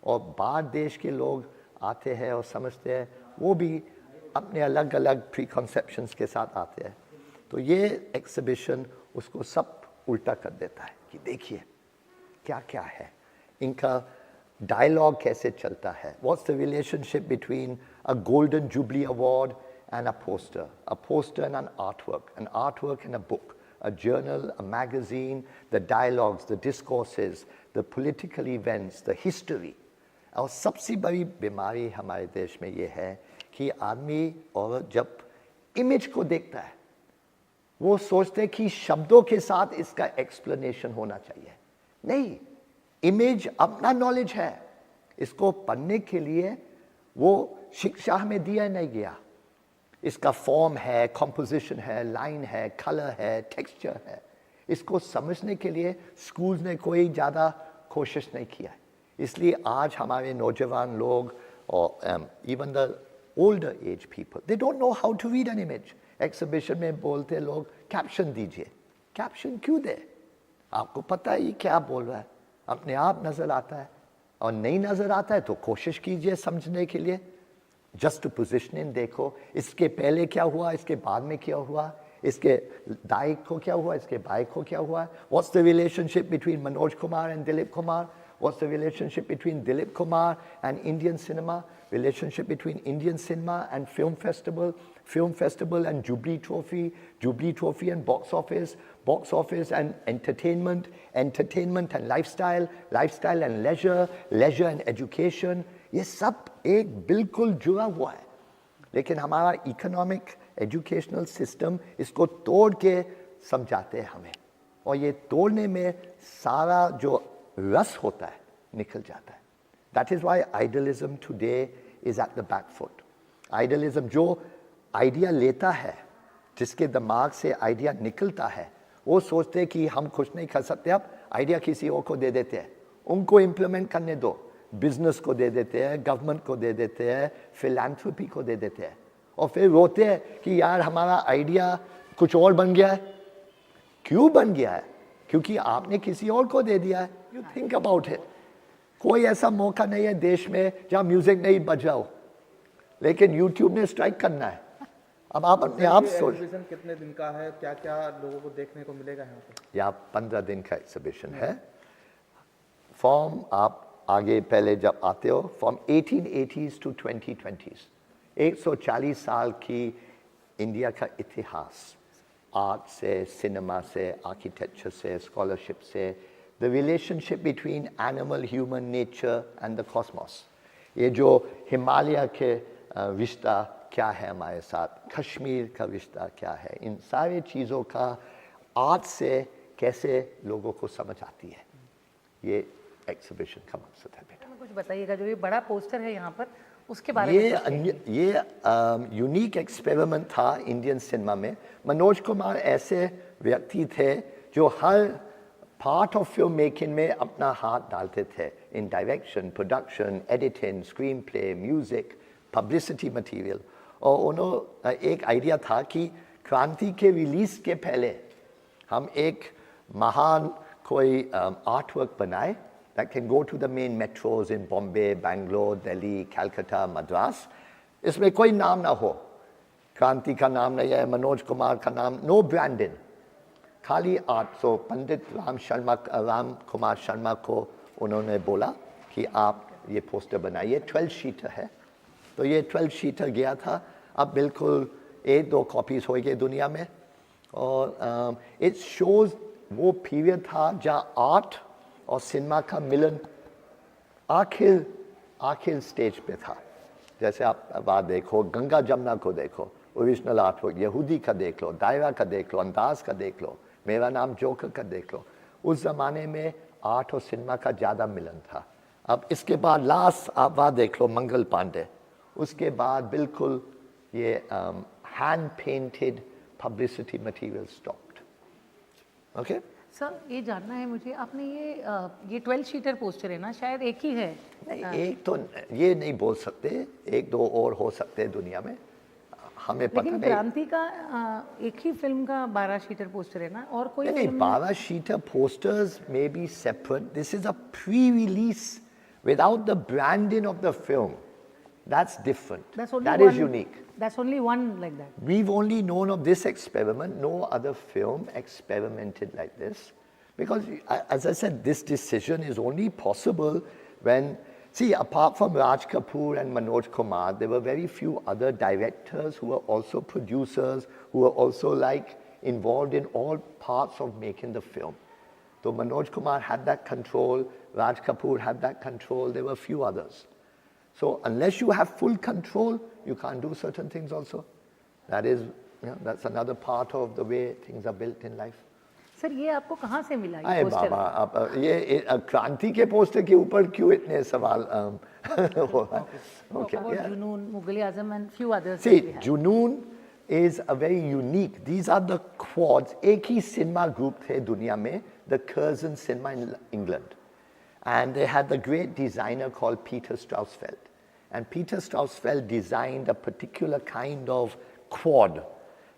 और बाहर देश के लोग आते हैं और समझते हैं, वो भी अपने अलग अलग प्री कॉन्सेप्शंस के साथ आते हैं. तो ये एग्जिबिशन उसको सब उल्टा कर देता है कि देखिए क्या क्या है, इनका डायलॉग कैसे चलता है. What's the relationship between a golden jubilee award and a poster and an artwork and a book, a journal, a magazine, the dialogues, the discourses, the political events, the history. और सबसे बड़ी बीमारी हमारे देश में ये है कि आदमी और जब इमेज को देखता है, वो सोचते कि शब्दों के साथ इसका एक्सप्लेनेशन होना चाहिए. नहीं, इमेज अपना नॉलेज है, इसको पढ़ने के लिए वो शिक्षा में दिया नहीं गया. इसका फॉर्म है, कंपोजिशन है, लाइन है, कलर है, टेक्सचर है. इसको समझने के लिए स्कूल्स ने कोई ज़्यादा कोशिश नहीं किया. इसलिए आज हमारे नौजवान लोग और even the older age people, they don't know how to read an image. Exhibition में बोलते लोग कैप्शन दीजिए. कैप्शन क्यों दे? आपको पता है ये क्या बोल रहा है, अपने आप नज़र आता है. और नहीं नज़र आता है तो कोशिश कीजिए समझने के लिए. just to position in, देखो इसके पहले क्या हुआ, इसके बाद में क्या हुआ, इसके दाएं को क्या हुआ, इसके बाएं को क्या हुआ. What's the relationship between Manoj Kumar and Dilip Kumar? What's the relationship between Dilip Kumar and Indian cinema? Relationship between Indian cinema and film festival and Jubilee Trophy and box office and entertainment and lifestyle and leisure and education. ये सब एक बिल्कुल जुड़ा हुआ है. लेकिन हमारा economic educational system इसको तोड़ के समझाते हैं हमें, और ये तोड़ने में सारा जो रस होता है निकल जाता है. That is why idealism today is at the back foot. Idealism जो आइडिया लेता है, जिसके दिमाग से आइडिया निकलता है, वो सोचते हैं कि हम कुछ नहीं कर सकते, अब आइडिया किसी और को दे देते हैं, उनको इम्प्लीमेंट करने दो. बिजनेस को दे देते हैं, गवर्नमेंट को दे देते हैं, फिलैंथ्रोपी को दे देते हैं, और फिर रोते हैं कि यार हमारा आइडिया कुछ और बन गया है. क्यों बन गया है? क्योंकि आपने किसी और को दे दिया है. You think about it. कोई ऐसा मौका नहीं है देश में जहां म्यूजिक नहीं बजाओ, लेकिन यूट्यूब ने स्ट्राइक करना है. अब आप अपने आप सोच, कितने दिन का है, क्या क्या लोगों को देखने को मिलेगा यहाँ पे? यहाँ 15 दिन का एग्जीबिशन है. फॉर्म आप आगे पहले जब आते हो, फ्रॉम 1880s to 2020s, 140 साल की इंडिया का इतिहास, आर्ट से, सिनेमा से, आर्किटेक्चर से, स्कॉलरशिप से, the relationship between animal, human nature and the Cosmos. ये जो हिमालय के रिश्ता क्या है हमारे साथ, कश्मीर का रिश्ता क्या है, इन सारे चीज़ों का आर्ट से कैसे लोगों को समझ आती है, ये एग्जीबिशन का मकसद है. बेटा कुछ बताइएगा, जो ये बड़ा पोस्टर है यहाँ पर, उसके बारे में. ये यूनिक एक्सपेरिमेंट था इंडियन सिनेमा में. मनोज कुमार ऐसे व्यक्ति थे जो हर पार्ट ऑफ फिल्म मेकिंग में अपना हाथ डालते थे, इन direction, production, editing, screen play, music, publicity material. और उन्होंने एक आइडिया था कि क्रांति के रिलीज के पहले हम एक महान कोई आर्ट वर्क बनाए that can go to the main metros in Bombay, Bangalore, Delhi, Calcutta, Madras. इसमें कोई नाम ना हो, क्रांति का नाम नहीं है, मनोज कुमार का नाम, नो ब्रांडिंग, खाली आर्ट. सो पंडित राम कुमार शर्मा को उन्होंने बोला कि आप ये पोस्टर बनाइए. 12 शीटर है, तो ये 12 शीटर गया था. अब बिल्कुल 1-2 कॉपीज हो गए दुनिया में. और इट शोज वो पीरियड था जहाँ आर्ट और सिनेमा का मिलन आखिर स्टेज पे था. जैसे आप बात देखो, गंगा जमुना को देखो, ओरिजिनल आर्ट वर्क, यहूदी का देख लो, दायरा का देख लो, अंदाज का देख लो, मेरा नाम जोकर का देख लो. उस ज़माने में आर्ट और सिनेमा का ज़्यादा मिलन था. अब इसके बाद लास्ट आप बात देख लो, मंगल पांडे. उसके बाद बिल्कुल ये hand painted publicity material stopped. Okay sir, ये जानना है मुझे, आपने ये 12 शीटर पोस्टर है ना, शायद एक ही है? नहीं, एक तो ये नहीं बोल सकते, 1-2 और हो सकते हैं दुनिया में, हमें पता नहीं. लेकिन क्रांति का एक ही फिल्म का 12 शीटर पोस्टर है ना, और कोई नहीं, 12 sheeter posters may be separate. This is a pre release without the branding of the film. That's different. That is unique. That's only one like that. We've only known of this experiment. No other film experimented like this. Because, as I said, this decision is only possible when, see, apart from Raj Kapoor and Manoj Kumar, there were very few other directors who were also producers, who were also like involved in all parts of making the film. So Manoj Kumar had that control, Raj Kapoor had that control, there were a few others. So unless you have full control, you can't do certain things also. That is, that's another part of the way things are built in life. Sir, ये आपको कहाँ से मिला ये poster? बाबा, आप ये क्रांति के पोस्टर के ऊपर क्यों इतने सवाल हो रहा है? Okay, yeah. Junoon, Mughal-e-Azam and few others. See, Junoon is a very unique. These are the quads. एक ही cinema group थे दुनिया में, the Curzon Cinema in England. And they had the great designer called Peter Straussfeld. And Peter Straussfeld designed a particular kind of quad.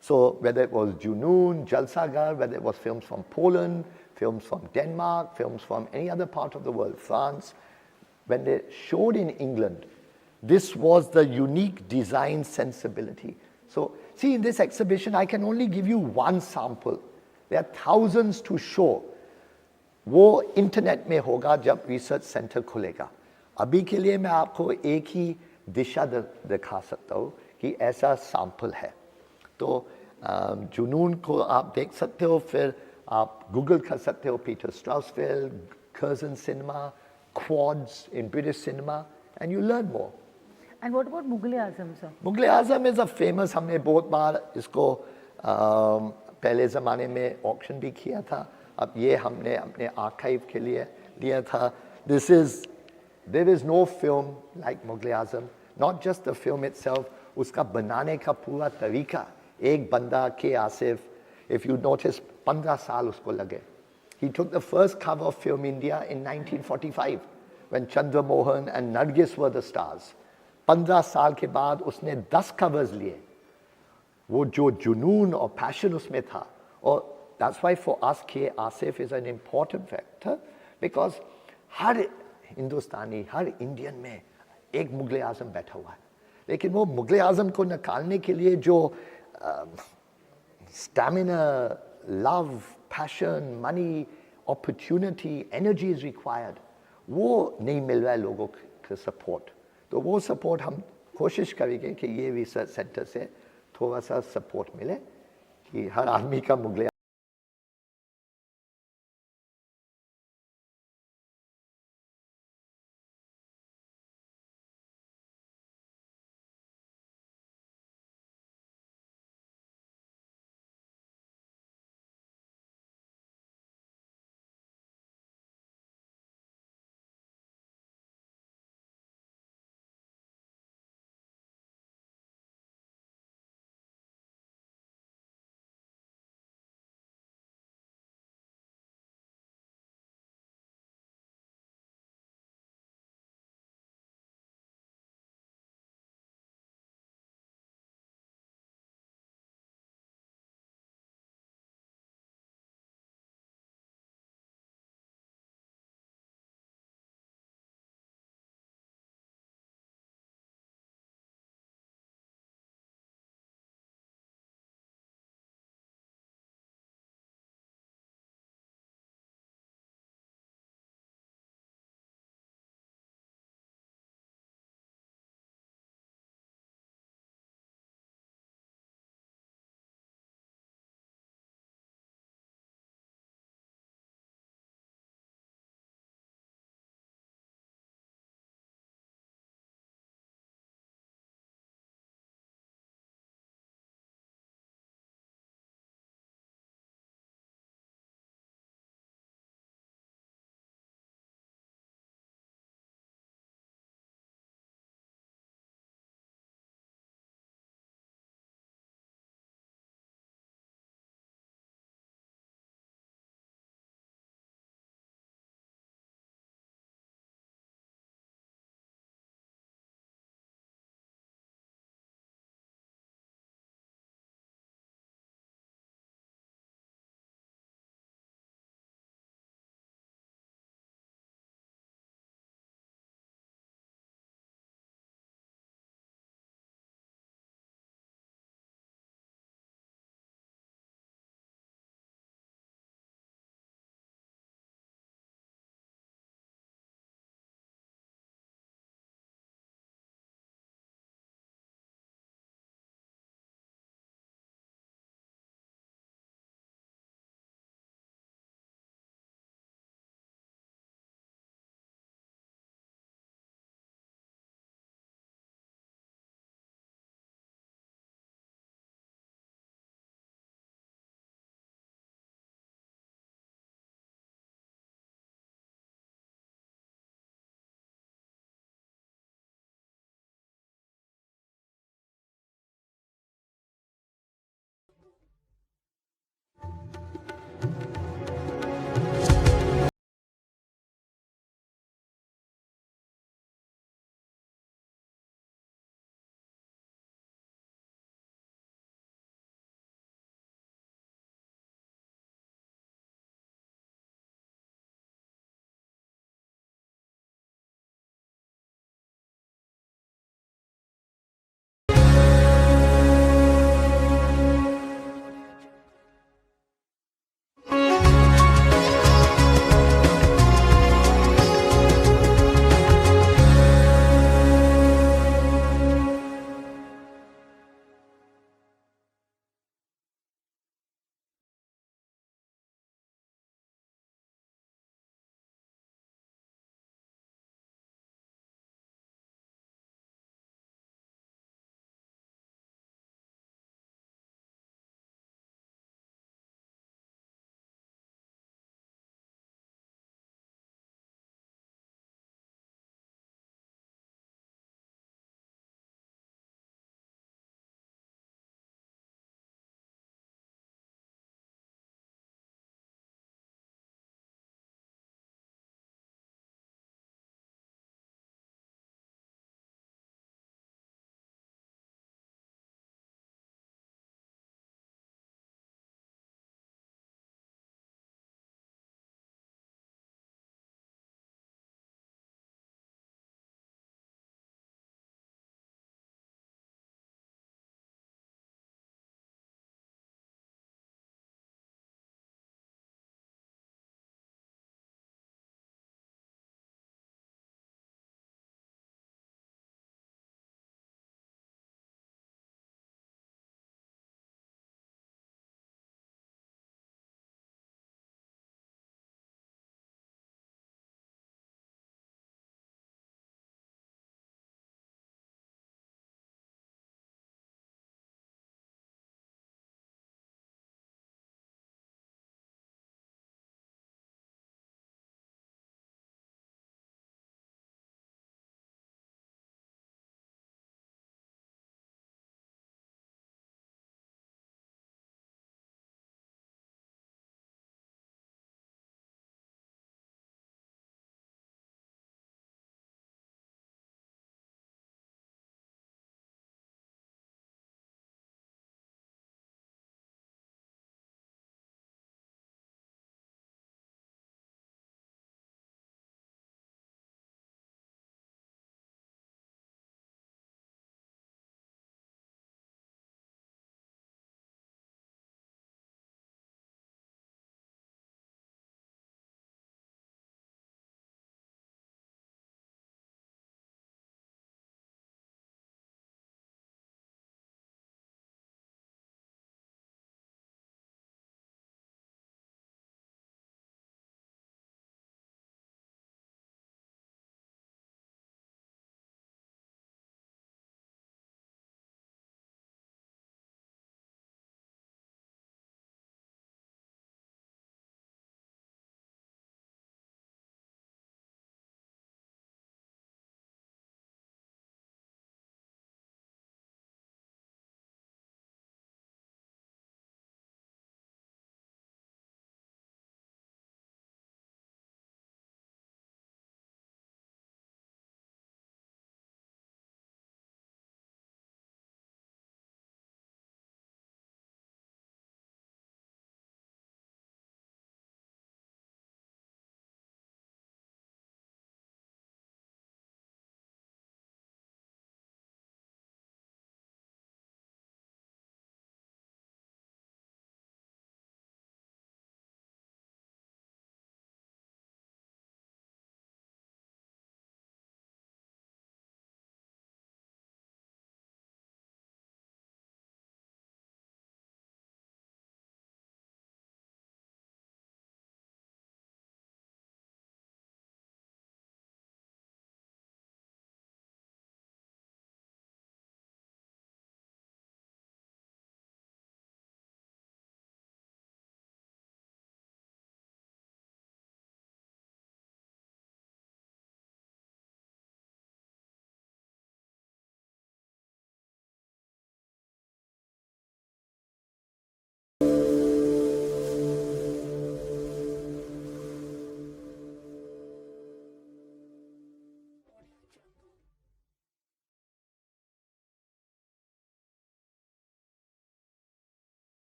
So whether it was Junoon, Jalsaghar, whether it was films from Poland, films from Denmark, films from any other part of the world, France, when they showed in England, This was the unique design sensibility. So, see, in this exhibition, I can only give you one sample. There are thousands to show. वो internet में होगा जब research centre खुलेगा. अभी के लिए मैं आपको एक ही दिशा दिखा सकता हूँ कि ऐसा सैंपल है. तो जुनून को आप देख सकते हो, फिर आप गूगल कर सकते हो Peter Strauss film, Curzon cinema, quads in British cinema, and you learn more. And what about Mughal Azam sir? Mughal Azam is a famous, हमने बहुत बार इसको पहले ज़माने में ऑक्शन भी किया था. अब ये हमने अपने आर्काइव के लिए लिया था. There is no film like Mughal Azam. Not just the film itself, उसका बनाने का पूरा तरीका. एक बंदा के आसिफ, इफ़ यू नोटिस 15 साल उसको लगे. He took the first cover of Film India in 1945 when Chandra Mohan and Nargis were the stars. 15 साल के बाद उसने 10 covers लिए. वो जो जुनून और पैशन उसमें था. और that's why for us K. Asif is an important factor, because her Hindustani, her Indian में एक मुगल आजम बैठा हुआ है. लेकिन वो मुगल आजम को निकालने के लिए जो stamina, love, passion, money, opportunity, energy is required, वो नहीं मिल रहा है लोगों का सपोर्ट. तो वो सपोर्ट हम कोशिश करेंगे कि ये रिसर्च सेंटर से थोड़ा सा सपोर्ट मिले कि हर आदमी का मुगल